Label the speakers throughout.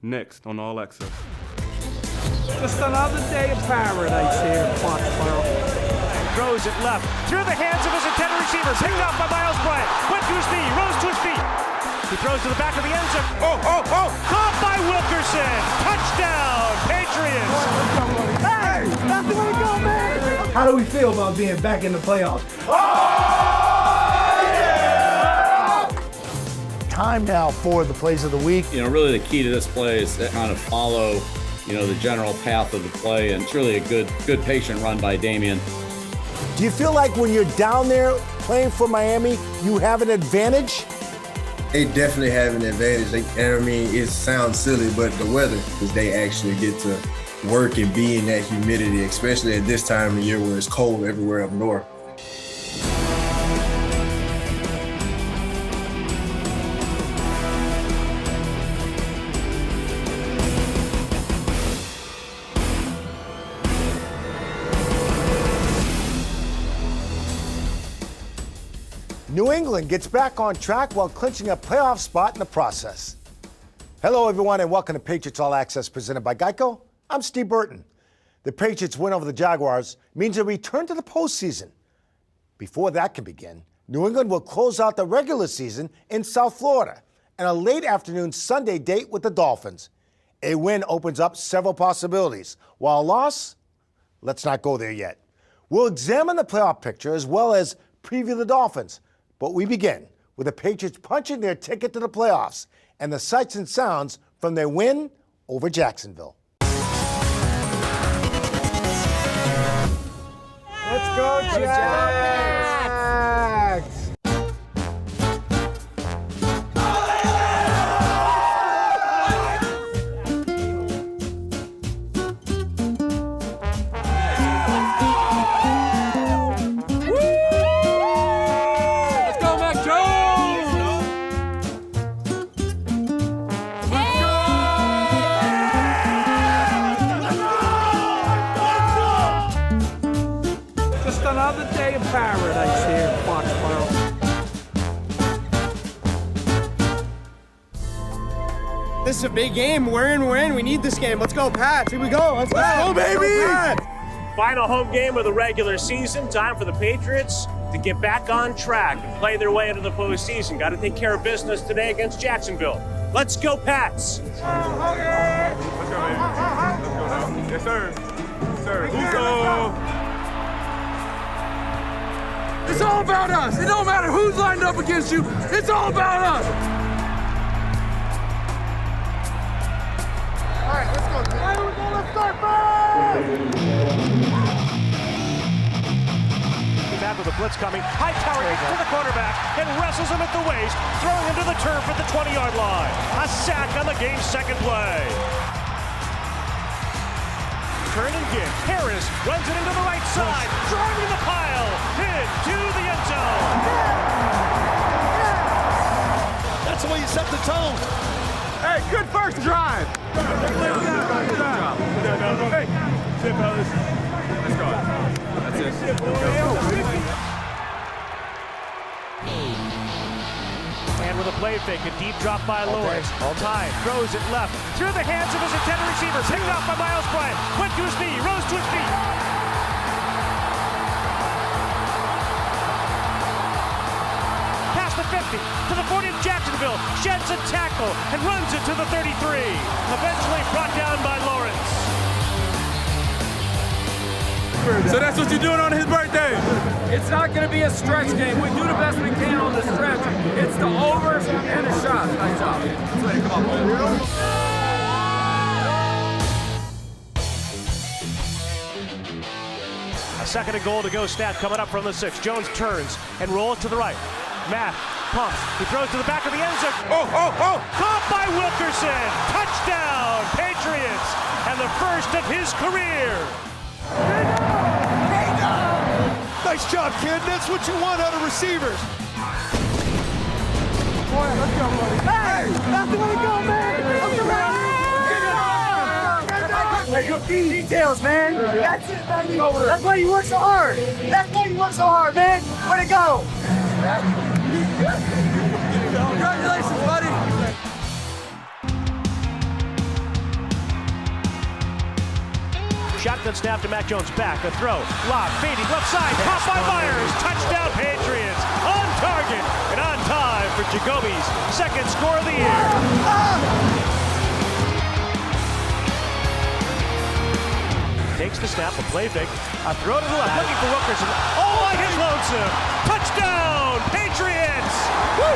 Speaker 1: next on All Access.
Speaker 2: Just another day of paradise here in Foxborough.
Speaker 3: Throws it left, through the hands of his intended receiver, picked off by Miles Bryant, went to his knee, rose to his feet. He throws to the back of the end zone. Caught by Wilkerson. Touchdown, Patriots.
Speaker 2: Hey, that's the way to go, man.
Speaker 4: How do we feel about being back in the playoffs?
Speaker 5: Time now for the plays of the week.
Speaker 6: Really the key to this play is to kind of follow, the general path of the play, and it's really a good patient run by Damian.
Speaker 5: Do you feel like when you're down there playing for Miami, you have an advantage?
Speaker 7: They definitely have an advantage. It sounds silly, but the weather, because they actually get to work and be in that humidity, especially at this time of year where it's cold everywhere up north.
Speaker 5: New England gets back on track while clinching a playoff spot in the process. Hello, everyone, and welcome to Patriots All Access presented by GEICO. I'm Steve Burton. The Patriots' win over the Jaguars means a return to the postseason. Before that can begin, New England will close out the regular season in South Florida and a late afternoon Sunday date with the Dolphins. A win opens up several possibilities, while a loss, let's not go there yet. We'll examine the playoff picture as well as preview the Dolphins. But we begin with the Patriots punching their ticket to the playoffs and the sights and sounds from their win over Jacksonville.
Speaker 4: Let's go, Jags!
Speaker 2: Another day of paradise here in Foxborough.
Speaker 8: This is a big game. We're in. We need this game. Let's go, Pats. Here we go. Let's go, baby.
Speaker 3: Final home game of the regular season. Time for the Patriots to get back on track and play their way into the postseason. Got to take care of business today against Jacksonville. Let's go, Pats.
Speaker 1: Let's go, man. Let's go now. Yes, sir. Yes, sir. Let's go.
Speaker 2: It's all about us. It don't matter who's lined up against you. It's all about us.
Speaker 8: All right, let's go.
Speaker 2: Let's start first.
Speaker 3: After the blitz coming, HIGHTOWER to the quarterback and wrestles him at the waist, throwing him to the turf at the 20-yard line. A sack on the game's second play. Turn and give. Harris runs it into the right side, driving the pile, into the end zone.
Speaker 8: That's the way you set the tone.
Speaker 2: Hey, good first drive.
Speaker 1: Good job. Hey, shit, fellas. Let's go. That's it.
Speaker 3: And with a play fake, a deep drop by Lawrence. Time, throws it left, through the hands of his intended receiver, picked off by Miles Bryant, went to his knee, rose to his feet. Past the 50, to the 40 of Jacksonville, sheds a tackle and runs it to the 33. Eventually brought down by Lawrence.
Speaker 1: So that's what you're doing on his birthday?
Speaker 2: It's not going to be a stretch game. We do the best we can on the stretch. It's the overs and the shots. Nice job. That's way to come on.
Speaker 3: A second and goal to go stat coming up from the 6. Jones turns and rolls to the right. Matt pumps. He throws to the back of the end zone. Caught by Wilkerson. Touchdown, Patriots. And the first of his career.
Speaker 8: Nice job, kid. That's what you want out of receivers.
Speaker 2: Boy, let's go, buddy. Hey, that's the way to go, man. Hey, good details, man. That's it, baby. That's why you work so hard. That's why you work so hard, man. Way to go. Congratulations, buddy.
Speaker 3: Shotgun snap to Mac Jones back. A throw. Lob. Fading left side. Caught by Myers. Touchdown Patriots. On target and on time for Jacoby's second score of the year. Takes the snap, a play fake, a throw to the left, looking for Wilkerson. Oh, like his lonesome. Touchdown, Patriots! Woo!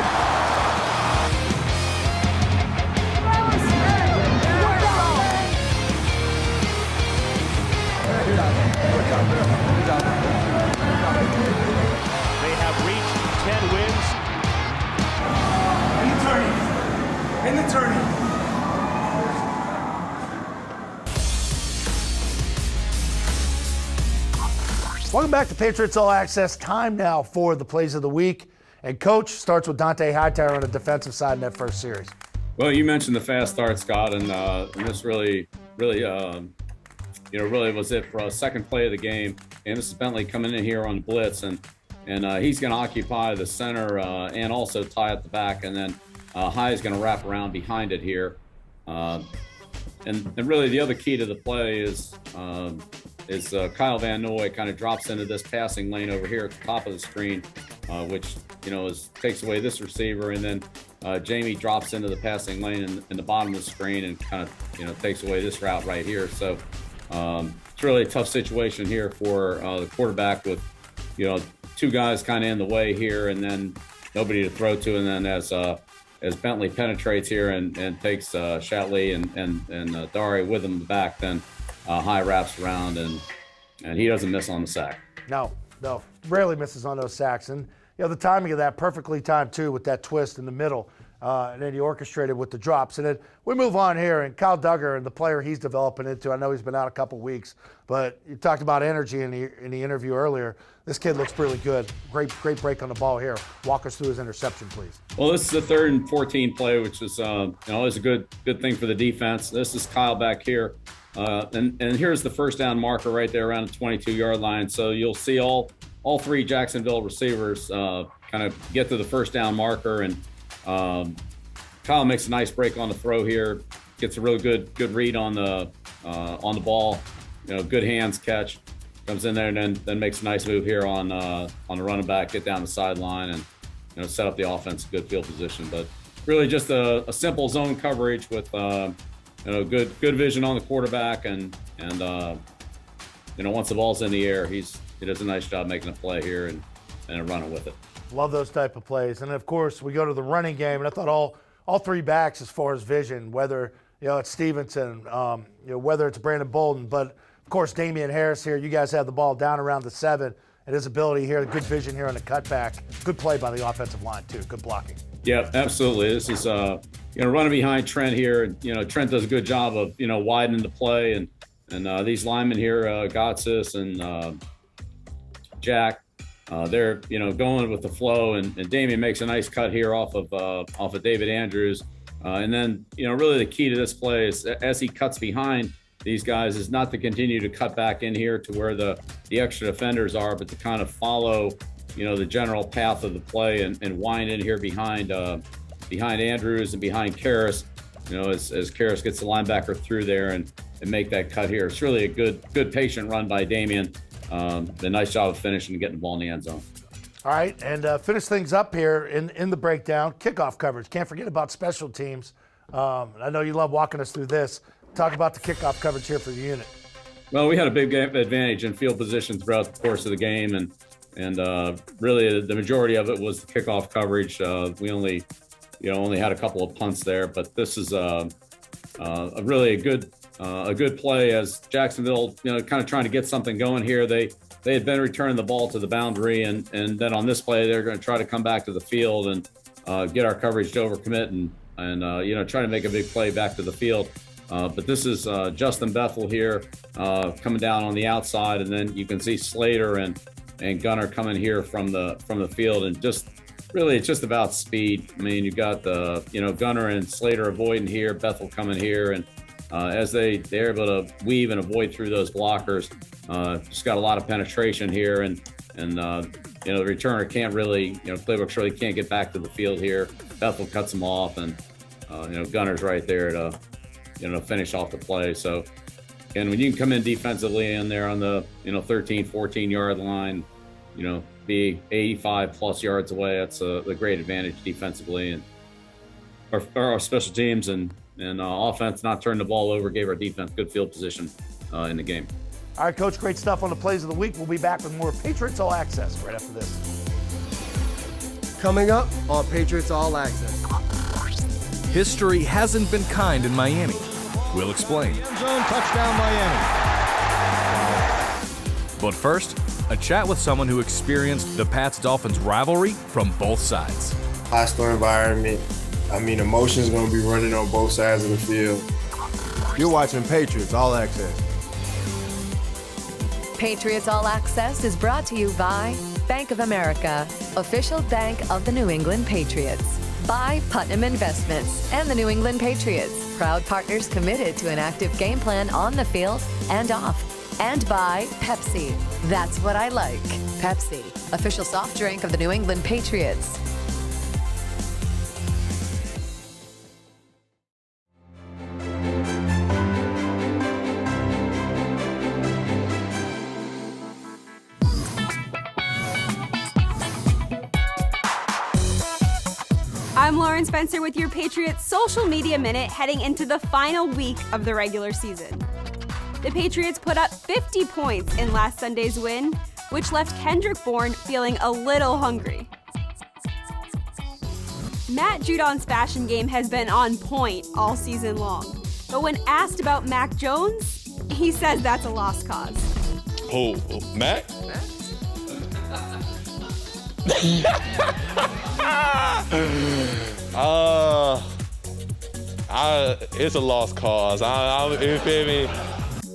Speaker 3: They have reached 10 wins.
Speaker 4: In the tourney.
Speaker 5: Welcome back to Patriots All Access. Time now for the plays of the week. And Coach starts with Dante Hightower on the defensive side in that first series.
Speaker 6: Well, you mentioned the fast start, Scott, and this really was it for a second play of the game. And this is Bentley coming in here on blitz, and he's going to occupy the center and also tie at the back, and then High is going to wrap around behind it here. And really the other key to the play is Kyle Van Noy kind of drops into this passing lane over here at the top of the screen, which takes away this receiver, and then Jamie drops into the passing lane in the bottom of the screen and kind of takes away this route right here. So it's really a tough situation here for the quarterback with two guys kind of in the way here, and then nobody to throw to, and then as Bentley penetrates here and takes Shatley and Dari with him back, then High wraps around and he doesn't miss on the sack.
Speaker 5: No, rarely misses on those sacks. And the timing of that perfectly timed too, with that twist in the middle, and then he orchestrated with the drops. And then we move on here, and Kyle Duggar and the player he's developing into. I know he's been out a couple weeks, but you talked about energy in the interview earlier. This kid looks really good. Great break on the ball here. Walk us through his interception, please.
Speaker 6: Well, this is a 3rd and 14 play, which is is a good thing for the defense. This is Kyle back here. And here's the first down marker right there around the 22-yard line. So you'll see all 3 Jacksonville receivers kind of get to the first down marker, and Kyle makes a nice break on the throw here, gets a really good read on the ball, good hands catch, comes in there and then makes a nice move here on the running back, get down the sideline and set up the offense in good field position. But really just a simple zone coverage with good vision on the quarterback, and once the ball's in the air, he does a nice job making a play here and running with it.
Speaker 5: Love those type of plays. And of course, we go to the running game, and I thought all 3 backs, as far as vision, whether it's Stevenson, whether it's Brandon Bolden, but of course Damian Harris here. You guys have the ball down around the 7, and his ability here, good vision here on the cutback. Good play by the offensive line too. Good blocking.
Speaker 6: Yeah, absolutely. This is running behind Trent here. Trent does a good job of widening the play, and these linemen here, Gotsis and Jack, they're going with the flow, and Damian makes a nice cut here off of David Andrews, and then really the key to this play is as he cuts behind these guys is not to continue to cut back in here to where the extra defenders are, but to kind of follow the general path of the play and wind in here behind Andrews and behind Karras, as Karras gets the linebacker through there and make that cut here. It's really a good patient run by Damian. A nice job of finishing and getting the ball in the end zone.
Speaker 5: All right, and finish things up here in the breakdown. Kickoff coverage. Can't forget about special teams. I know you love walking us through this. Talk about the kickoff coverage here for the unit.
Speaker 6: Well, we had a big advantage in field position throughout the course of the game, and really the majority of it was the kickoff coverage. We only had a couple of punts there, but this is a really a good play as Jacksonville, kind of trying to get something going here. They had been returning the ball to the boundary, and then on this play, they're going to try to come back to the field and get our coverage to overcommit and try to make a big play back to the field. But this is Justin Bethel here coming down on the outside, and then you can see Slater and Gunner coming here from the field, and just really it's just about speed. I mean, you got the Gunner and Slater avoiding here, Bethel coming here, and as they're able to weave and avoid through those blockers, just got a lot of penetration here, and the returner can't really, Claybrooks really can't get back to the field here. Bethel cuts him off, and Gunner's right there to finish off the play. So And when you can come in defensively and they're on the 13, 14-yard line, be 85 plus yards away, that's a great advantage defensively. And our special teams and offense not turning the ball over gave our defense good field position in the game.
Speaker 5: All right, Coach, great stuff on the plays of the week. We'll be back with more Patriots All Access right after this.
Speaker 8: Coming up on Patriots All Access.
Speaker 9: History hasn't been kind in Miami. We'll explain.
Speaker 8: Zone touchdown Miami.
Speaker 9: But first, a chat with someone who experienced the Pats-Dolphins rivalry from both sides.
Speaker 7: Hostile environment. Emotions going to be running on both sides of the field.
Speaker 8: You're watching Patriots All Access.
Speaker 10: Patriots All Access is brought to you by Bank of America, official bank of the New England Patriots. By Putnam Investments and the New England Patriots, proud partners committed to an active game plan on the field and off. And by Pepsi. That's what I like. Pepsi, official soft drink of the New England Patriots.
Speaker 11: I'm Lauren Spencer with your Patriots Social Media Minute heading into the final week of the regular season. The Patriots put up 50 points in last Sunday's win, which left Kendrick Bourne feeling a little hungry. Matt Judon's fashion game has been on point all season long, but when asked about Mac Jones, he says that's a lost cause.
Speaker 12: Who? Mac? It's a lost cause. You feel me?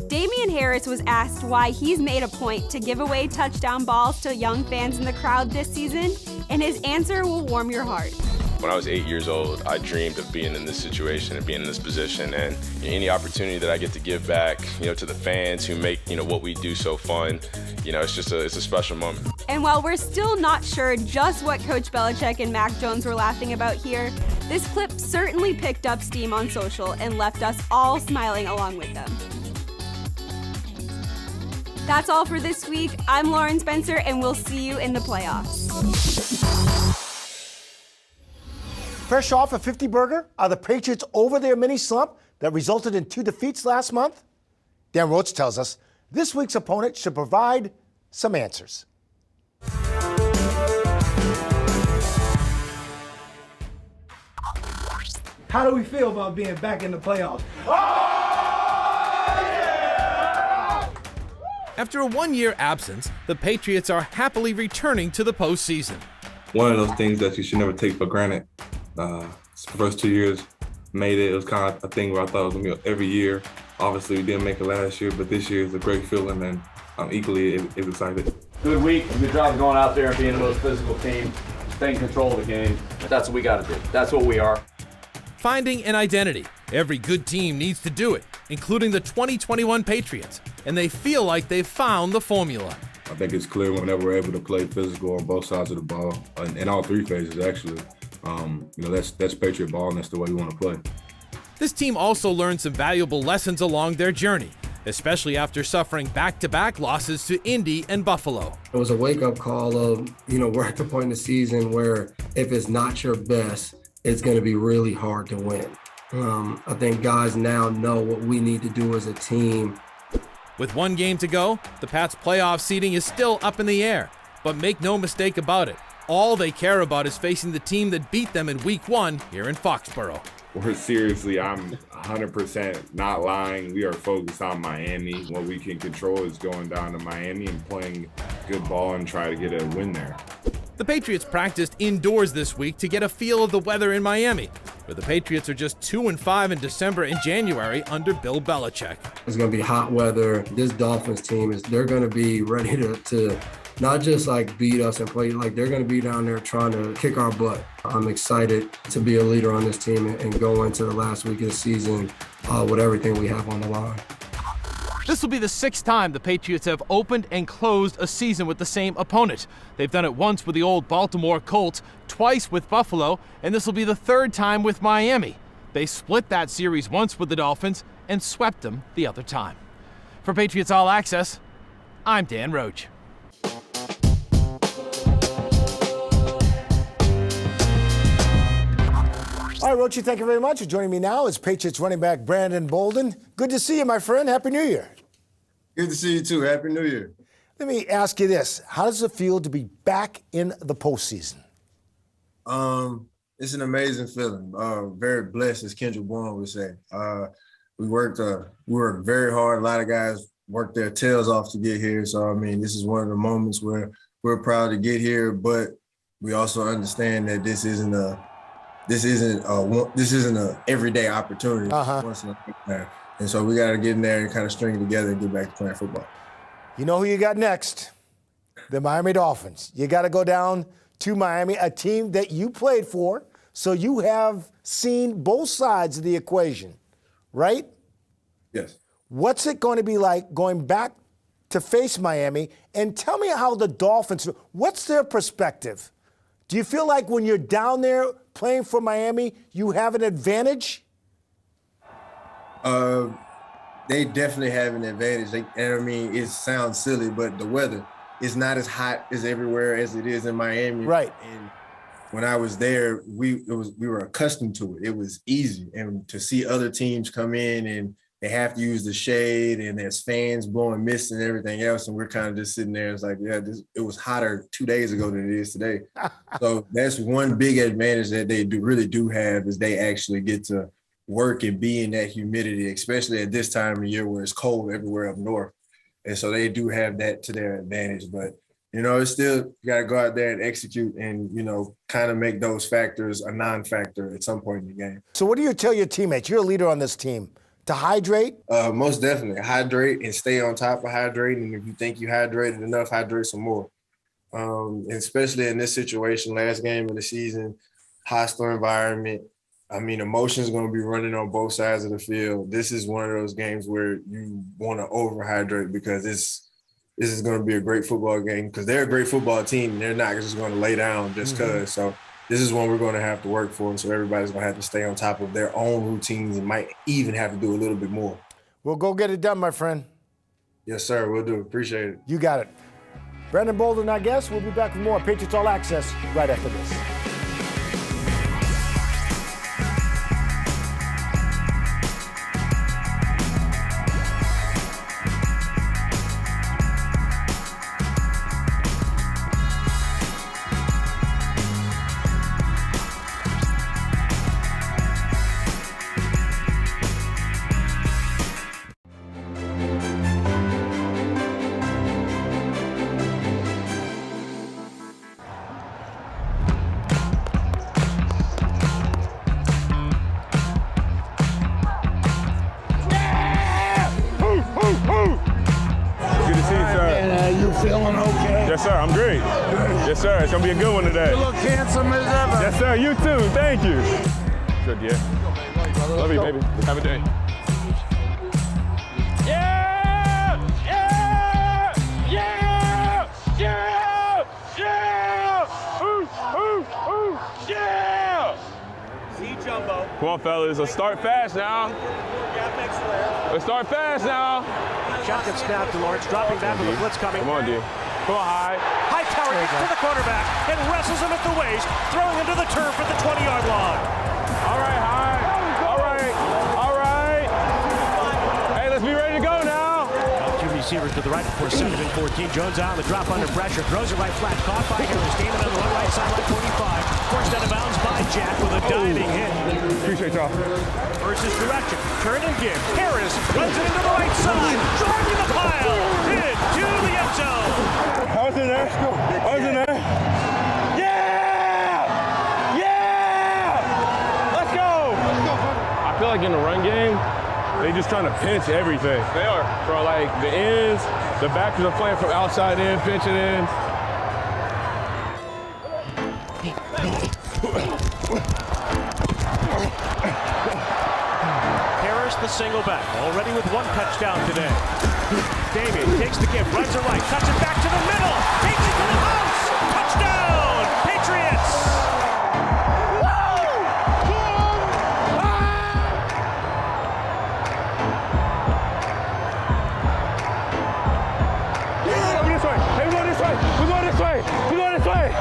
Speaker 11: Damian Harris was asked why he's made a point to give away touchdown balls to young fans in the crowd this season, and his answer will warm your heart.
Speaker 12: When I was 8 years old, I dreamed of being in this situation and being in this position, and any opportunity that I get to give back, to the fans who make, what we do so fun, it's a special moment.
Speaker 11: And while we're still not sure just what Coach Belichick and Mac Jones were laughing about here, this clip certainly picked up steam on social and left us all smiling along with them. That's all for this week. I'm Lauren Spencer, and we'll see you in the playoffs.
Speaker 5: Fresh off a 50 burger, are the Patriots over their mini slump that resulted in 2 defeats last month? Dan Roach tells us this week's opponent should provide some answers.
Speaker 4: How do we feel about being back in the playoffs?
Speaker 9: After a one-year absence, the Patriots are happily returning to the postseason.
Speaker 13: One of those things that you should never take for granted. The first 2 years made it. It was kind of a thing where I thought it was going to be every year. Obviously, we didn't make it last year, but this year is a great feeling, and I'm equally as excited.
Speaker 6: Good week, good job going out there and being the most physical team, staying in control of the game. That's what we got to do. That's what we are.
Speaker 9: Finding an identity. Every good team needs to do it, including the 2021 Patriots, and they feel like they've found the formula.
Speaker 13: I think it's clear whenever we're able to play physical on both sides of the ball, in all three phases, actually. That's Patriot ball, and that's the way we want to play.
Speaker 9: This team also learned some valuable lessons along their journey, especially after suffering back-to-back losses to Indy and Buffalo.
Speaker 14: It was a wake-up call of, we're at the point in the season where if it's not your best, it's going to be really hard to win. I think guys now know what we need to do as a team.
Speaker 9: With one game to go, the Pats' playoff seeding is still up in the air. But make no mistake about it, all they care about is facing the team that beat them in Week 1 here in Foxborough.
Speaker 13: We're seriously, I'm 100% not lying. We are focused on Miami. What we can control is going down to Miami and playing good ball and try to get a win there.
Speaker 9: The Patriots practiced indoors this week to get a feel of the weather in Miami, where the Patriots are just 2-5 in December and January under Bill Belichick.
Speaker 14: It's going to be hot weather. This Dolphins team, they're going to be ready to not just beat us and play, they're going to be down there trying to kick our butt. I'm excited to be a leader on this team and go into the last week of the season with everything we have on the line.
Speaker 9: This will be the 6th time the Patriots have opened and closed a season with the same opponent. They've done it once with the old Baltimore Colts, twice with Buffalo, and this will be the 3rd time with Miami. They split that series once with the Dolphins and swept them the other time. For Patriots All Access, I'm Dan Roach.
Speaker 5: All right, Roachy, thank you very much. Joining me now is Patriots running back Brandon Bolden. Good to see you, my friend. Happy New Year.
Speaker 7: Good to see you, too. Happy New Year.
Speaker 5: Let me ask you this. How does it feel to be back in the postseason?
Speaker 7: It's an amazing feeling. Very blessed, as Kendrick Bourne would say. We worked very hard. A lot of guys worked their tails off to get here. So, I mean, this is one of the moments where we're proud to get here, but we also understand that this isn't a everyday opportunity. Once in a lifetime. And so we got to get in there and kind of string it together and get back to playing football.
Speaker 5: You know who you got next? The Miami Dolphins. You got to go down to Miami, a team that you played for, so you have seen both sides of the equation, right?
Speaker 7: Yes.
Speaker 5: What's it going to be like going back to face Miami? And tell me how the Dolphins, what's their perspective? Do you feel like when you're down there playing for Miami, you have an advantage?
Speaker 7: They definitely have an advantage. I mean, it sounds silly, but the weather is not as hot as everywhere as it is in Miami.
Speaker 5: Right.
Speaker 7: And when I was there, we were accustomed to it. It was easy. And to see other teams come in and they have to use the shade and there's fans blowing mist and everything else. And we're kind of just sitting there. It's like, yeah, it was hotter 2 days ago than it is today. So that's one big advantage that they really do have is they actually get to work and be in that humidity, especially at this time of the year where it's cold everywhere up north. And so they do have that to their advantage. But, it's still, you got to go out there and execute and, kind of make those factors a non-factor at some point in the game.
Speaker 5: So what do you tell your teammates? You're a leader on this team. To hydrate?
Speaker 7: Most definitely. Hydrate and stay on top of hydrating. And if you think you hydrated enough, hydrate some more. Especially in this situation, last game of the season, hostile environment. I mean, emotions going to be running on both sides of the field. This is one of those games where you want to overhydrate because this is going to be a great football game because they're a great football team and they're not just going to lay down just because. So this is one we're going to have to work for. And so everybody's going to have to stay on top of their own routines and might even have to do a little bit more.
Speaker 5: We'll go get it done, my friend.
Speaker 7: Yes, sir. We'll do. Appreciate it.
Speaker 5: You got it. Brandon Bolden, I guess. We'll be back with more Patriots All Access right after this.
Speaker 1: Feeling okay? Yes, sir. I'm great. Yes, sir. It's going to be a good one today.
Speaker 2: You look handsome as ever.
Speaker 1: Yes, sir. You too. Thank you. Good, yeah. Love you, baby. Have a day. Yeah! Yeah! Yeah! Yeah! Yeah! Ooh! Ooh! Ooh! Yeah!
Speaker 3: See Jumbo.
Speaker 1: Come on, fellas. Let's start fast now. Let's start fast now.
Speaker 3: Shotgun snap to Lawrence, dropping back with the blitz coming.
Speaker 1: Come on, D. Come on, high.
Speaker 3: Hightower gets to the quarterback and wrestles him at the waist, throwing him to the turf at the 20-yard line.
Speaker 1: All right, high. All right. All right. Hey, let's be ready to go now.
Speaker 3: Two receivers to the right before 2nd and 14. Jones out on the drop under pressure. Throws it right flat. Caught by Harris. Gained it on the right side, like 45. Forced out of bounds by Jack with a diving hit.
Speaker 1: Appreciate y'all.
Speaker 3: Versus direction. Turn and give. Harris runs it into the right side. Driving the pile. Into the end zone.
Speaker 1: I was in there. I was in there. Yeah! Yeah! Let's go! I feel like in the run game, they just trying to pinch everything. They are. For like the ends, the backers are playing from outside in, pinching in.
Speaker 3: Harris, the single back, already with one touchdown today. Damian takes the give, runs it right, cuts it back to the middle, takes it to the house. Touchdown, Patriots!
Speaker 1: way. We're going this way.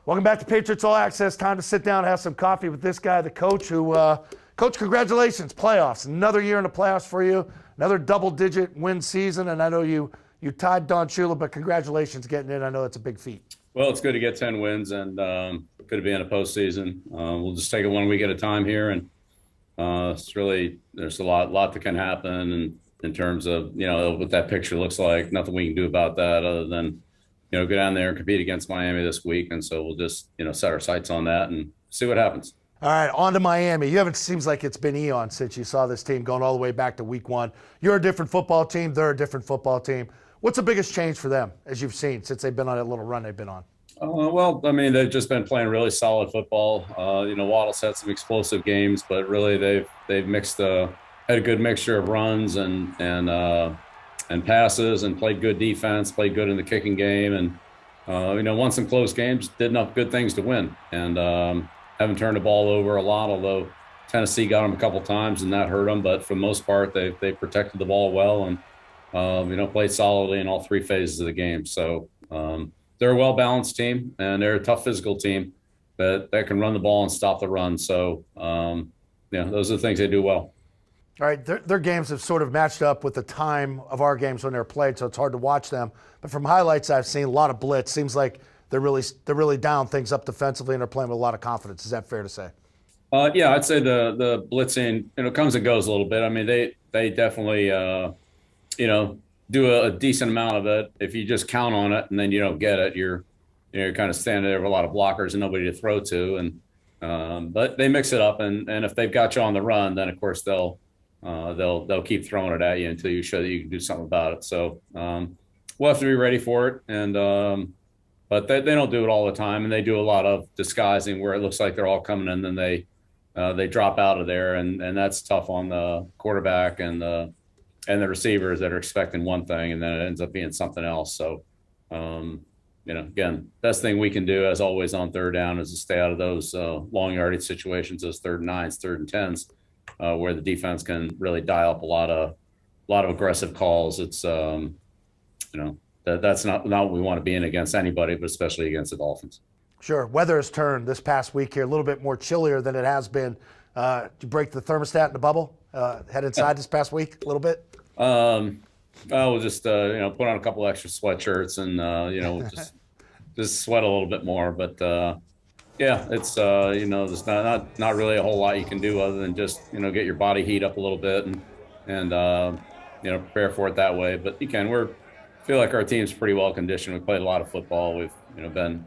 Speaker 5: Welcome back to Patriots All Access. Time to sit down and have some coffee with this guy, the coach, who, Coach, congratulations, playoffs. Another year in the playoffs for you, another double-digit win season, and I know you tied Don Shula, but congratulations getting in. I know it's a big feat.
Speaker 6: Well, it's good to get 10 wins and good to be in a postseason. We'll just take it 1 week at a time here, and it's really, there's a lot that can happen, and in terms of, what that picture looks like, nothing we can do about that other than, go down there and compete against Miami this week. And so we'll just, set our sights on that and see what happens.
Speaker 5: All right, on to Miami. Seems like it's been eons since you saw this team going all the way back to week 1. You're a different football team. They're a different football team. What's the biggest change for them, as you've seen, since they've been on that little run they've been on?
Speaker 6: Well, I mean, they've just been playing really solid football. Waddle's had some explosive games, but really they've had a good mixture of runs and passes, and played good defense, played good in the kicking game, and won some close games, did enough good things to win, and haven't turned the ball over a lot, although Tennessee got them a couple times and that hurt them, but for the most part they protected the ball well and played solidly in all 3 phases of the game. So they're a well-balanced team, and they're a tough physical team that can run the ball and stop the run. So those are the things they do well.
Speaker 5: All right, their games have sort of matched up with the time of our games when they're played, so it's hard to watch them. But from highlights I've seen, a lot of blitz. Seems like they're really down things up defensively, and they're playing with a lot of confidence. Is that fair to say?
Speaker 6: Yeah, I'd say the blitzing, comes and goes a little bit. I mean, they definitely, do a decent amount of it. If you just count on it and then you don't get it, you're kind of standing there with a lot of blockers and nobody to throw to. And but they mix it up, and if they've got you on the run, then of course they'll keep throwing it at you until you show that you can do something about it. So we'll have to be ready for it. And but they don't do it all the time, and they do a lot of disguising where it looks like they're all coming in, and then they drop out of there, and that's tough on the quarterback and the receivers that are expecting one thing, and then it ends up being something else. So again, best thing we can do, as always, on third down is to stay out of those long yardage situations, those 3rd and 9s, 3rd and 10s. Where the defense can really dial up a lot of aggressive calls. It's that's not what we want to be in against anybody, but especially against the Dolphins.
Speaker 5: Sure. Weather has turned this past week here, a little bit more chillier than it has been. Did you break the thermostat in the bubble? Head inside this past week a little bit?
Speaker 6: We'll just put on a couple extra sweatshirts and just sweat a little bit more, but. Yeah, it's there's not really a whole lot you can do other than just get your body heat up a little bit and prepare for it that way. But feel like our team's pretty well conditioned. We played a lot of football. We've been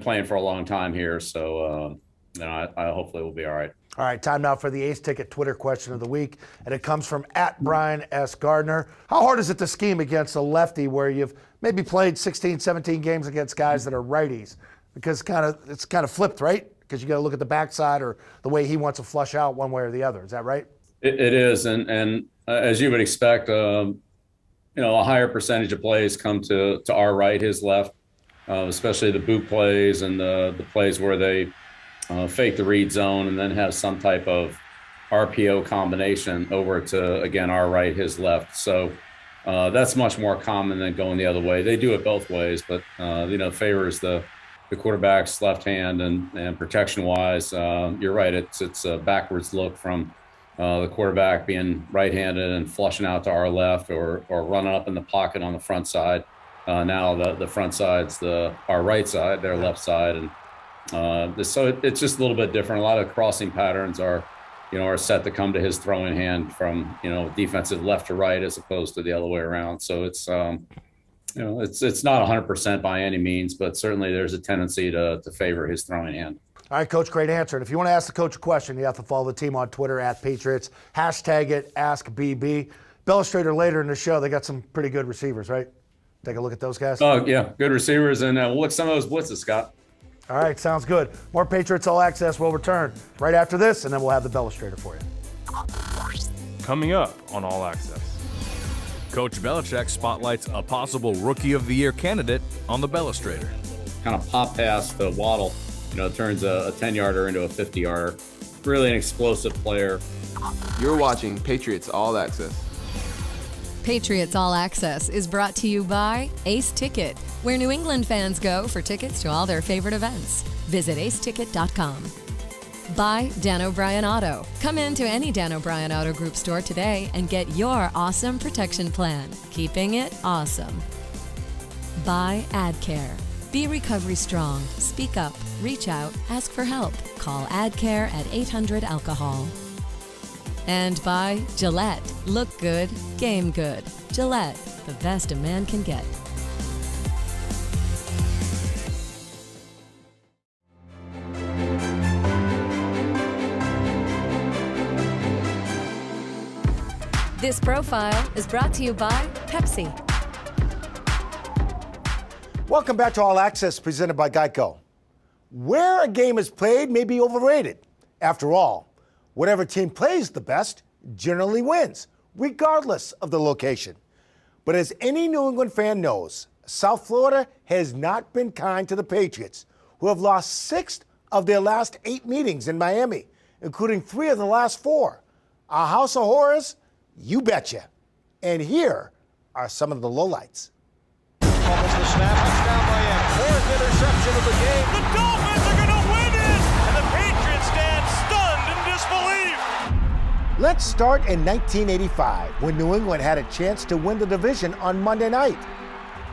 Speaker 6: playing for a long time here, so I hopefully we'll be all right.
Speaker 5: All right, time now for the Ace Ticket Twitter question of the week, and it comes from @Brian S. Gardner. How hard is it to scheme against a lefty where you've maybe played 16, 17 games against guys that are righties? Because it's kind of flipped, right? Because you got to look at the backside or the way he wants to flush out one way or the other. Is that right?
Speaker 6: It is, and as you would expect, a higher percentage of plays come to our right, his left, especially the boot plays and the plays where they fake the read zone and then have some type of RPO combination over to, again, our right, his left. So that's much more common than going the other way. They do it both ways, but favors the quarterback's left hand, and protection wise, you're right. It's a backwards look from the quarterback being right-handed and flushing out to our left, or running up in the pocket on the front side. Now the front side's our right side, their left side, and so it's just a little bit different. A lot of crossing patterns are set to come to his throwing hand from defensive left to right as opposed to the other way around. So it's it's not 100% by any means, but certainly there's a tendency to favor his throwing hand.
Speaker 5: All right, Coach, great answer. And if you want to ask the coach a question, you have to follow the team on Twitter @Patriots. Hashtag it, AskBB. Illustrator later in the show, they got some pretty good receivers, right? Take a look at those guys.
Speaker 6: Oh, yeah, good receivers. And we'll look at some of those blitzes, Scott.
Speaker 5: All right, sounds good. More Patriots All Access will return right after this, and then we'll have the Illustrator for you.
Speaker 1: coming up on All Access.
Speaker 15: Coach Belichick spotlights a possible Rookie of the Year candidate on the Bellustrator.
Speaker 6: Kind of pop pass to Waddle, turns a 10-yarder into a 50-yarder. Really an explosive player.
Speaker 16: You're watching Patriots All Access.
Speaker 10: Patriots All Access is brought to you by Ace Ticket, where New England fans go for tickets to all their favorite events. Visit aceticket.com. By Dan O'Brien Auto. Come into any Dan O'Brien Auto Group store today and get your awesome protection plan, keeping it awesome. By AdCare. Be recovery strong. Speak up. Reach out. Ask for help. Call AdCare at 800-ALCOHOL. And by Gillette. Look good. Game good. Gillette. The best a man can get. This profile is brought to you by Pepsi.
Speaker 5: Welcome back to All Access, presented by GEICO. Where a game is played may be overrated. After all, whatever team plays the best generally wins, regardless of the location. But as any New England fan knows, South Florida has not been kind to the Patriots, who have lost 6 of their last 8 meetings in Miami, including 3 of the last 4. A house of horrors? You betcha. And here are some of the lowlights.
Speaker 17: Almost the snap, touchdown Miami. 4th interception of the game.
Speaker 3: The Dolphins are going to win it! And the Patriots stand stunned in disbelief.
Speaker 5: Let's start in 1985, when New England had a chance to win the division on Monday night.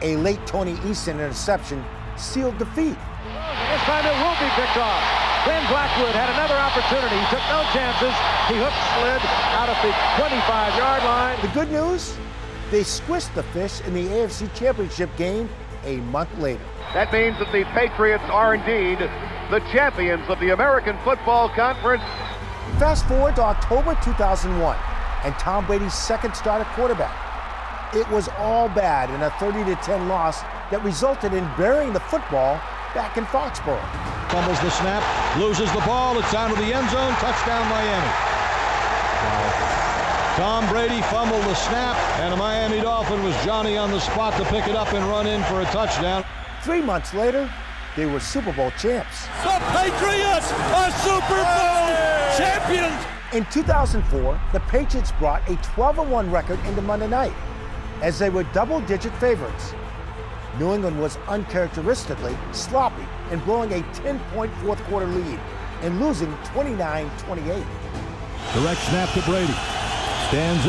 Speaker 5: A late Tony Easton interception sealed defeat.
Speaker 3: This time it will be picked off. Ben Blackwood had another opportunity. He took no chances. He hook slid out of the 25-yard line.
Speaker 5: The good news? They squished the fish in the AFC Championship game a month later.
Speaker 3: That means that the Patriots are indeed the champions of the American Football Conference.
Speaker 5: Fast forward to October 2001, and Tom Brady's second start at quarterback. It was all bad in a 30-10 loss that resulted in burying the football back in Foxborough.
Speaker 17: Fumbles the snap, loses the ball, it's down to the end zone, touchdown Miami. Tom Brady fumbled the snap, and a Miami Dolphin was Johnny on the spot to pick it up and run in for a touchdown.
Speaker 5: 3 months later, they were Super Bowl champs.
Speaker 17: The Patriots are Super Bowl champions!
Speaker 5: In 2004, the Patriots brought a 12-1 record into Monday night, as they were double-digit favorites. New England was uncharacteristically sloppy in blowing a 10-point fourth-quarter lead and losing 29-28.
Speaker 17: Direct snap to Brady. Stands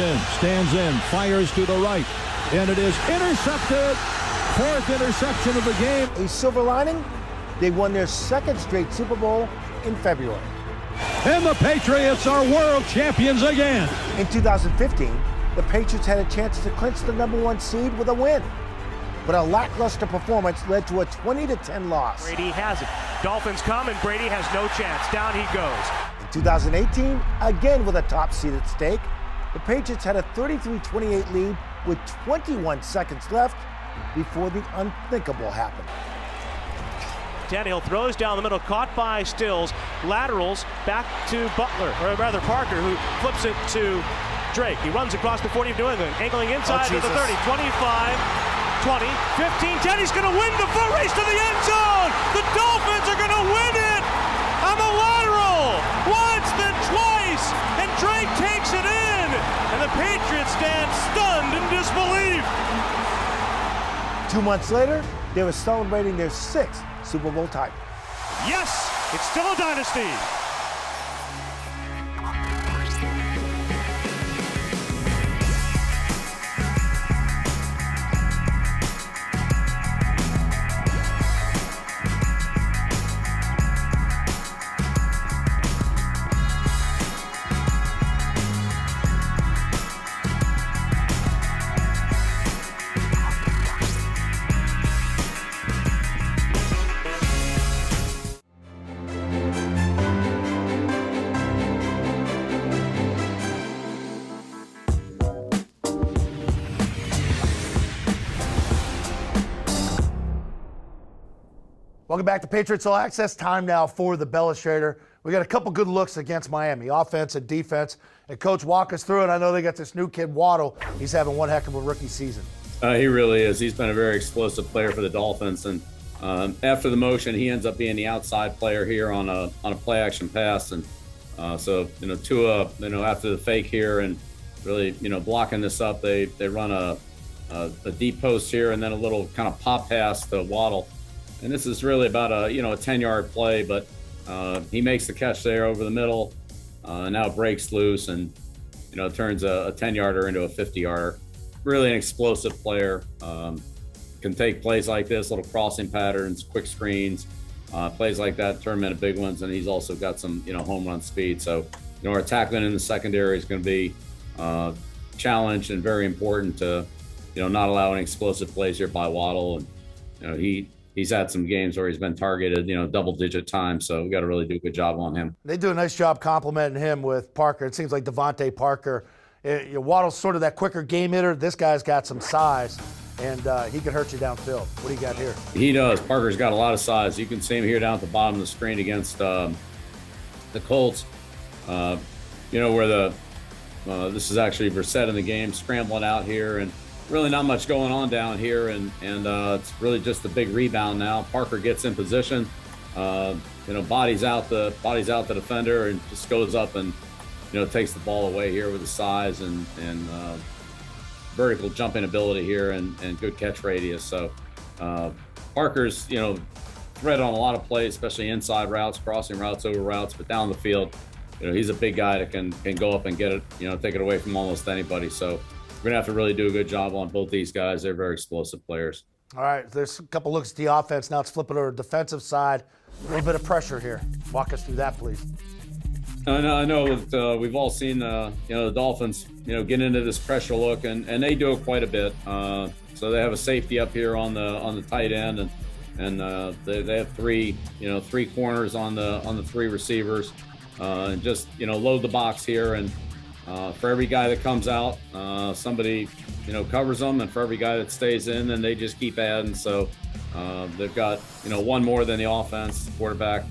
Speaker 17: in, fires to the right, and it is intercepted. 4th interception of the game.
Speaker 5: A silver lining? They won their 2nd straight Super Bowl in February.
Speaker 17: And the Patriots are world champions again.
Speaker 5: In 2015, the Patriots had a chance to clinch the #1 seed with a win. But a lackluster performance led to a 20-10 loss.
Speaker 3: Brady has it. Dolphins come, and Brady has no chance. Down he goes.
Speaker 5: In 2018, again with a top seed at stake, the Patriots had a 33-28 lead with 21 seconds left before the unthinkable happened.
Speaker 3: Tannehill throws down the middle, caught by Stills, laterals back to Butler, or rather Parker, who flips it to Drake. He runs across the 40 of New England, angling inside to the 30, 25, 20, 15, 10. He's going to win the foot race to the end zone. The Dolphins are going to win it on the lateral. Once, then twice, and Drake takes it in. And the Patriots stand stunned in disbelief.
Speaker 5: 2 months later, they were celebrating their 6th Super Bowl title.
Speaker 3: Yes, it's still a dynasty.
Speaker 5: Welcome back to Patriots All Access. Time now for the Belichick. We got a couple good looks against Miami, offense and defense. And Coach, walk us through it. I know they got this new kid, Waddle. He's having one heck of a rookie season.
Speaker 6: He really is. He's been a very explosive player for the Dolphins. And after the motion, he ends up being the outside player here on a play action pass. And so, Tua, after the fake here and really, blocking this up, they run a deep post here and then a little kind of pop pass to Waddle. And this is really about a 10-yard play, but he makes the catch there over the middle. Now it breaks loose and, turns a 10-yarder into a 50-yarder. Really an explosive player. Can take plays like this, little crossing patterns, quick screens, plays like that, turn them into big ones. And he's also got some, home run speed. So, our tackling in the secondary is going to be challenged and very important to, not allow any explosive plays here by Waddle. And, he's had some games where he's been targeted, double-digit times, so we got to really do a good job on him.
Speaker 5: They do a nice job complimenting him with Parker. It seems like Devontae Parker, Waddle's sort of that quicker game hitter. This guy's got some size, and he can hurt you downfield. What do you got here?
Speaker 6: He does. Parker's got a lot of size. You can see him here down at the bottom of the screen against the Colts. Where this is actually Brissett in the game, scrambling out here, and really not much going on down here, and it's really just a big rebound now. Parker gets in position, bodies out the defender, and just goes up and takes the ball away here with the size and vertical jumping ability here and good catch radius. So Parker's threat on a lot of plays, especially inside routes, crossing routes, over routes, but down the field, he's a big guy that can go up and get it, take it away from almost anybody. So we're going to have to really do a good job on both these guys. They're very explosive players.
Speaker 5: All right, there's a couple looks at the offense. Now it's flipping over to the defensive side. A little bit of pressure here. Walk us through that, please.
Speaker 6: I know that we've all seen, the Dolphins, get into this pressure look, and they do it quite a bit. So they have a safety up here on the tight end, and they have three corners on the three receivers, and just load the box here. And for every guy that comes out, somebody covers them, and for every guy that stays in, then they just keep adding. So they've got one more than the offense. The quarterback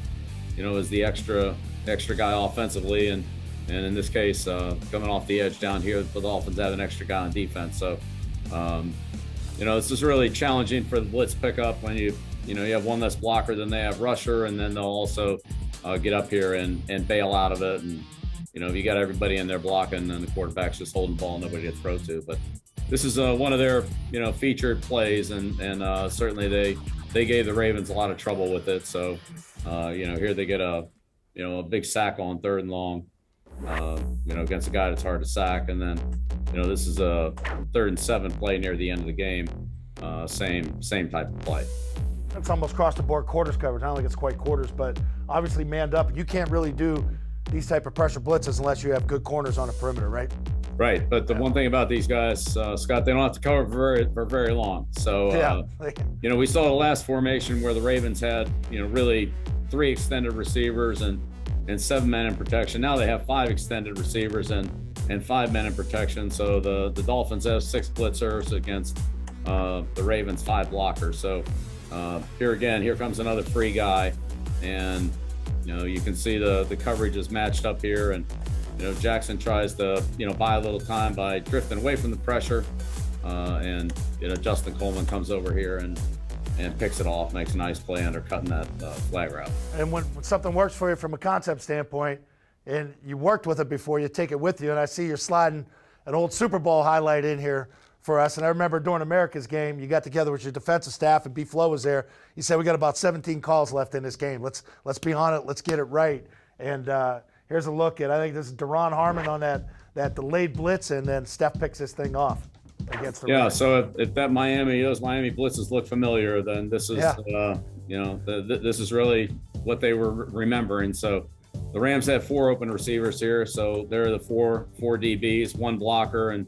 Speaker 6: is the extra guy offensively, and in this case coming off the edge down here, the Dolphins have an extra guy on defense. So this is really challenging for the blitz pickup when you have one less blocker than they have rusher, and then they'll also get up here and bail out of it. And if you got everybody in there blocking, and the quarterback's just holding the ball, nobody to throw to. But this is one of their featured plays, and certainly they gave the Ravens a lot of trouble with it. So here they get a big sack on 3rd and long, against a guy that's hard to sack. And then, this is a 3rd and 7 play near the end of the game. Same type of play.
Speaker 5: It's almost across the board quarters coverage. I don't think it's quite quarters, but obviously manned up. You can't really do these type of pressure blitzes unless you have good corners on the perimeter, right?
Speaker 6: Right, but the one thing about these guys, Scott, they don't have to cover for very long. So, we saw the last formation where the Ravens had, really 3 extended receivers and 7 men in protection. Now they have 5 extended receivers and 5 men in protection. So the Dolphins have 6 blitzers against the Ravens 5 blockers. So here comes another free guy, and you can see the coverage is matched up here, and Jackson tries to buy a little time by drifting away from the pressure, and Justin Coleman comes over here and picks it off, makes a nice play undercutting that flag route.
Speaker 5: And when something works for you from a concept standpoint, and you worked with it before, you take it with you. And I see you're sliding an old Super Bowl highlight in here for us. And I remember during America's game, you got together with your defensive staff, and B. Flo was there. You said, we got about 17 calls left in this game. Let's be on it. Let's get it right. And here's a look at, I think this is Deron Harmon on that delayed blitz, and then Steph picks this thing off against the Rams.
Speaker 6: So if those Miami blitzes look familiar, then this is this is really what they were remembering. So the Rams have 4 open receivers here, so they're the four DBs, 1 blocker, and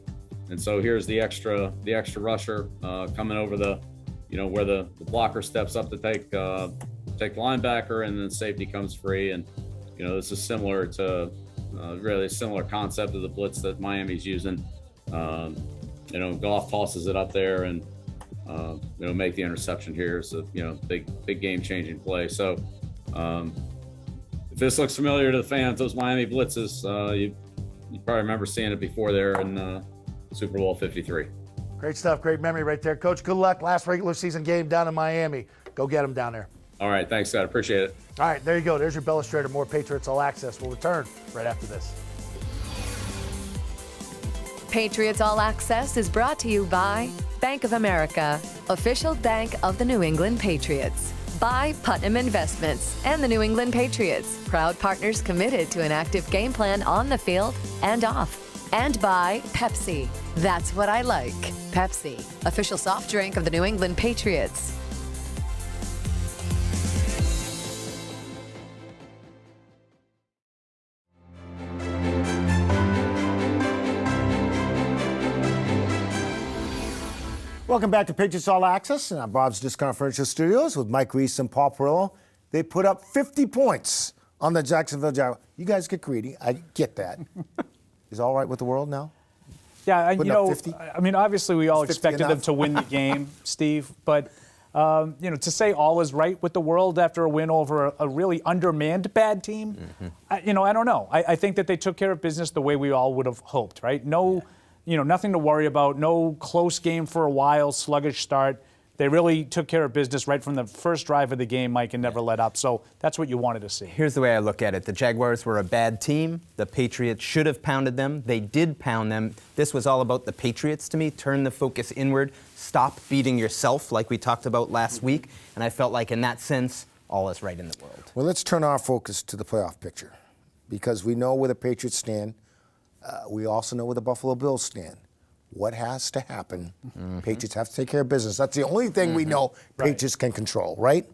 Speaker 6: so here's the extra rusher coming over the where the blocker steps up to take the linebacker, and then safety comes free. And this is similar to really a similar concept of the blitz that Miami's using. Goff tosses it up there, and make the interception here. So, big game-changing play. So if this looks familiar to the fans, those Miami blitzes, you probably remember seeing it before there in Super Bowl 53.
Speaker 5: Great stuff. Great memory right there. Coach, good luck. Last regular season game down in Miami. Go get them down there.
Speaker 6: All right. Thanks, Scott. Appreciate it.
Speaker 5: All right. There you go. There's your Illustrator. More Patriots All Access. We'll return right after this.
Speaker 10: Patriots All Access is brought to you by Bank of America, official bank of the New England Patriots. By Putnam Investments and the New England Patriots, proud partners committed to an active game plan on the field and off. And by Pepsi. That's what I like. Pepsi, official soft drink of the New England Patriots.
Speaker 5: Welcome back to Patriots All Access in our Bob's Discount Furniture Studios with Mike Reese and Paul Perillo. They put up 50 points on the Jacksonville Jaguars. You guys get greedy. I get that. Is all right with the world now?
Speaker 18: Yeah,
Speaker 5: Putting up 50?
Speaker 18: I mean, obviously we all expected them to win the game, Steve, but to say all is right with the world after a win over a really undermanned bad team, I don't know. I think that they took care of business the way we all would have hoped, right? Nothing to worry about, no close game for a while, sluggish start. They really took care of business right from the first drive of the game, Mike, and never let up. So that's what you wanted to see.
Speaker 19: Here's the way I look at it. The Jaguars were a bad team. The Patriots should have pounded them. They did pound them. This was all about the Patriots to me. Turn the focus inward. Stop beating yourself like we talked about last week. And I felt like in that sense, all is right in the world.
Speaker 5: Well, let's turn our focus to the playoff picture because we know where the Patriots stand. We also know where the Buffalo Bills stand. What has to happen? Patriots have to take care of business. That's the only thing we know Patriots can control, right?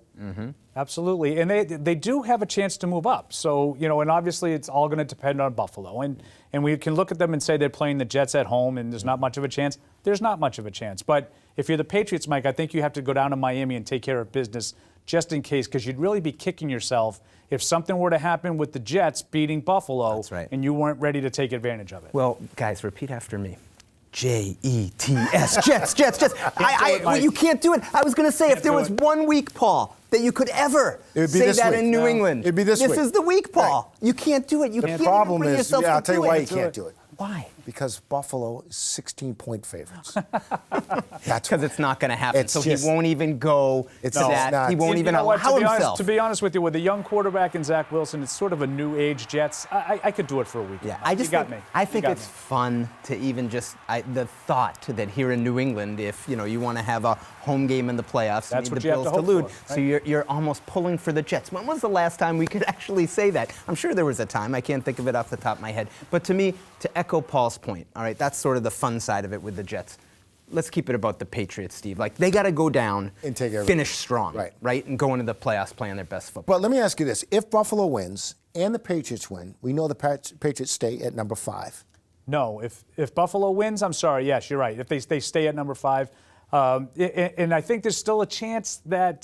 Speaker 18: Absolutely. And they do have a chance to move up. So, and obviously it's all going to depend on Buffalo. And we can look at them and say they're playing the Jets at home and there's not much of a chance. There's not much of a chance. But if you're the Patriots, Mike, I think you have to go down to Miami and take care of business just in case, because you'd really be kicking yourself if something were to happen with the Jets beating Buffalo and you weren't ready to take advantage of it.
Speaker 19: Well, guys, repeat after me. Jets, Jets, Jets, Jets. You can't do it. I was going to say, if there was 1 week, Paul, that you could ever say that in New England.
Speaker 5: It'd be this week.
Speaker 19: This is the week, Paul. You can't do it. You can't
Speaker 5: problem
Speaker 19: bring
Speaker 5: is,
Speaker 19: yourself
Speaker 5: I'll
Speaker 19: to
Speaker 5: tell you
Speaker 19: do
Speaker 5: why
Speaker 19: it.
Speaker 5: you can't do it.
Speaker 19: Why?
Speaker 5: Because Buffalo is 16-point favorites.
Speaker 19: That's because it's not going to happen.
Speaker 5: It's
Speaker 19: so
Speaker 5: just,
Speaker 19: he won't even go to that. He won't even allow himself.
Speaker 18: To be honest with you, with a young quarterback and Zach Wilson, it's sort of a new age Jets. I could do it for a week.
Speaker 19: Yeah,
Speaker 18: I
Speaker 19: think it's fun to even just the thought that here in New England, if you want to have a home game in the playoffs,
Speaker 18: that's what
Speaker 19: the
Speaker 18: you
Speaker 19: Bills
Speaker 18: have to hope for,
Speaker 19: right? So you're almost pulling for the Jets. When was the last time we could actually say that? I'm sure there was a time. I can't think of it off the top of my head. But to me, to echo Paul's point, all right, that's sort of the fun side of it with the Jets. Let's keep it about the Patriots, Steve. Like, they got to go down,
Speaker 5: and
Speaker 19: finish strong, right, and go into the playoffs playing their best football.
Speaker 5: But let me ask you this. If Buffalo wins and the Patriots win, we know the Patriots stay at number 5.
Speaker 18: No, if Buffalo wins, I'm sorry, yes, you're right. If they stay at number 5, and I think there's still a chance that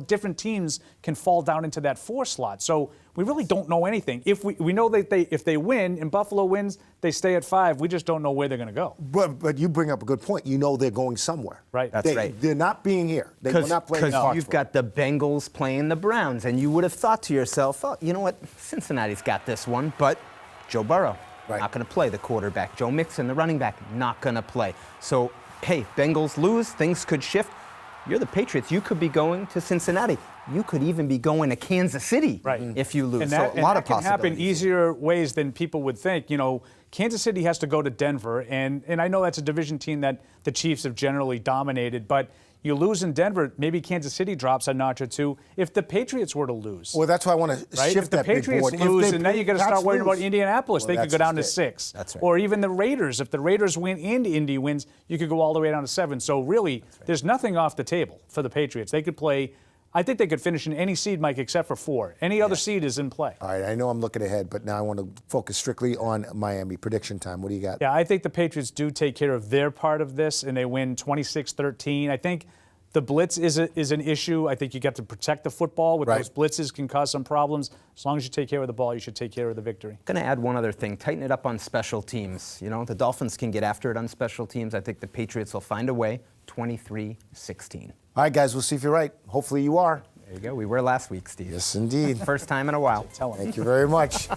Speaker 18: different teams can fall down into that 4 slot. So we really don't know anything. If we know that if they win and Buffalo wins, they stay at 5. We just don't know where they're going to go.
Speaker 5: But you bring up a good point. You know they're going somewhere.
Speaker 18: Right.
Speaker 19: That's right.
Speaker 5: They're not being here. They will not play in
Speaker 19: Because you've got the Bengals playing the Browns, and you would have thought to yourself, oh, you know what? Cincinnati's got this one, but Joe Burrow not going to play. The quarterback, Joe Mixon, the running back, not going to play. So, hey, Bengals lose, things could shift. You're the Patriots. You could be going to Cincinnati. You could even be going to Kansas City if you lose.
Speaker 18: And that,
Speaker 19: so a lot of
Speaker 18: can happen
Speaker 19: possibilities.
Speaker 18: easier ways than people would think. Kansas City has to go to Denver, and I know that's a division team that the Chiefs have generally dominated, but you lose in Denver, maybe Kansas City drops a notch or two. If the Patriots were to lose.
Speaker 5: Well, that's why I want to shift that big board.
Speaker 18: If the Patriots lose, and then you got to start worrying about Indianapolis.
Speaker 5: Well,
Speaker 18: they could go down to 6.
Speaker 19: That's right.
Speaker 18: Or even the Raiders. If the Raiders win and Indy wins, you could go all the way down to 7. So really, there's nothing off the table for the Patriots. They could play. I think they could finish in any seed, Mike, except for 4. Any other seed is in play.
Speaker 5: All right, I know I'm looking ahead, but now I want to focus strictly on Miami. Prediction time. What do you got?
Speaker 18: Yeah, I think the Patriots do take care of their part of this, and they win 26-13. I think the blitz is an issue. I think you got to protect the football. With those blitzes can cause some problems. As long as you take care of the ball, you should take care of the victory.
Speaker 19: Going to add one other thing. Tighten it up on special teams. The Dolphins can get after it on special teams. I think the Patriots will find a way 23-16.
Speaker 5: All right, guys, we'll see if you're right. Hopefully you are.
Speaker 19: There you go. We were last week, Steve.
Speaker 5: Yes, indeed.
Speaker 19: First time in a while.
Speaker 5: Thank you very much.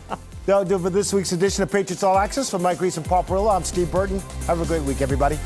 Speaker 5: That'll do it for this week's edition of Patriots All Access. For Mike Reese and Paul Perillo, I'm Steve Burton. Have a great week, everybody.